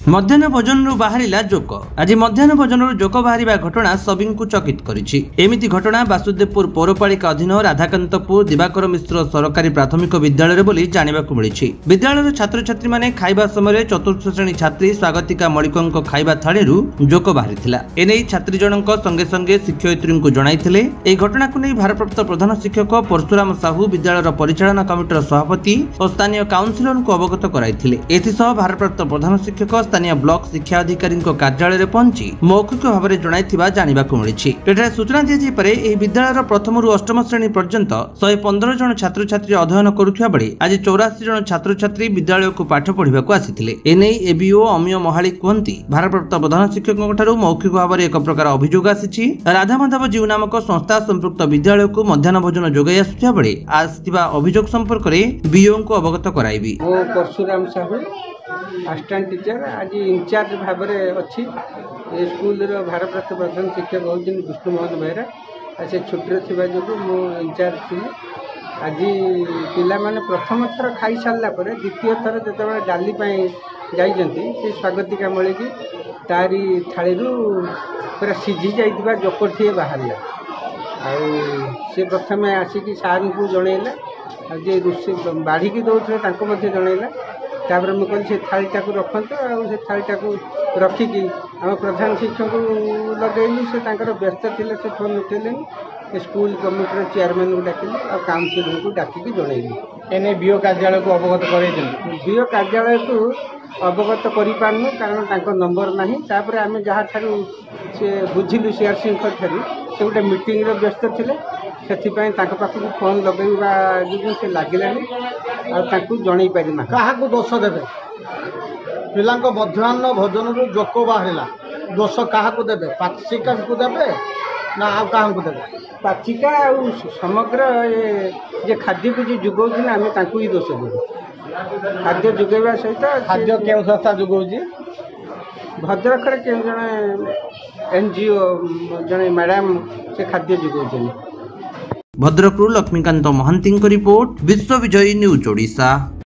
मध्याह्न भोजन बाहरिला जोक। आज मध्याह्न भोजन जोक बाहरिबा घटना सभी को चकित करिछि। एमिति घटना वासुदेवपुर पौरपालिका अधीन राधाकांतपुर दिवाकर मिश्र सरकारी प्राथमिक विद्यालय बोली जानिबाकु मिलिछि। विद्यालय छात्र छात्री माने खाइबा समय चतुर्थ श्रेणी छात्री स्वागतिका मलिकंक खाइबा थाळीरु जोक बाहरिथिला। एनै छात्री जनक संगे संगे शिक्षयित्री को जणाइथिले। एही घटना को नै भारप्राप्त प्रधान शिक्षक परशुराम साहू विद्यालय परिचालना कमिटीर सभापति और स्थानीय काउंसिलर को अवगत कराइथिले। एथिसह भारप्राप्त प्रधान शिक्षक स्थानीय ब्लॉक शिक्षा अधिकारी कार्यालय में पहुंची मौखिक भाव में जणाइथिबा जानिबाकु मिलिछि। एठारे सूचना दिया परे एही विद्यालय प्रथम रु अष्टम श्रेणी पर्यंत 115 जन छात्र छात्री अध्ययन करुथिबा बेले आज 84 जन छात्र छात्री विद्यालय को पाठ पढ़िबाकु आसिथिले। एनै एबीओ अमिय महाली कहंती भारप्राप्त प्रधान शिक्षक मौखिक भाव में एक प्रकार अभियोग आसिछि। राधा माधव जीव नामक संस्था संपृक्त विद्यालय को मध्याह्न भोजन जोगाई आसुथिबा बेले आसिथिबा अभियोग संपर्क में बीओ को अवगत कराइबी। परशुराम साहू असिस्टेंट टीचर आज इंचार्ज भाव में अच्छी स्कूल भारप्राप्त प्रधान शिक्षक होती विष्णुमोहन बेहरा। से छुट्टी थी जो मु इंचार्ज थी। आज पिला माने प्रथम थर खाई सारा द्वितीय थर जो डाली जाइए से स्वागतिका मलिकी तारी थाली पूरा सीझी जाइए जोकटे बाहर सी प्रथम आसिक सार को जनइला जे रोषे बाढ़ की दौड़े जनइला। तापर मुझे कहली से थालीटा को रखते से थालीटा को रखिकी आम प्रधान शिक्षक लगेली से व्यस्त थे से फोन उठेले। स्कूल कमिटीर चेयरमैन को डाकिली और काउंसिलर को डाकिकी जनइली। एने बीओ कार्यालय को अवगत कर बीओ कार्यालय को अवगत करूँ कारण नंबर ना। तापर आम जहाँ से बुझिलु सीआरसी ठारू से गोटे मीटिंग व्यस्त थे से पाखक फोन लगेगा जो से लगे जन पारिना। क्या दोष देवे पिला मध्याह्न भोजन रु जोक बाहर दोष क्या देवे पाचिका को देवे ना आ क्या देवे? पाचिका समग्र ये खाद्य को जो जुगाऊँ आम ही दोष देव। खाद्य जुगेवा सहित खाद्य क्यों संस्था जुगाऊँ भद्रक जड़े एनजीओ जड़े मैडम से खाद्य जुगाऊँ। भद्रकरू लक्ष्मीकांत महांती रिपोर्ट विश्व विजयी न्यूज ओडिशा।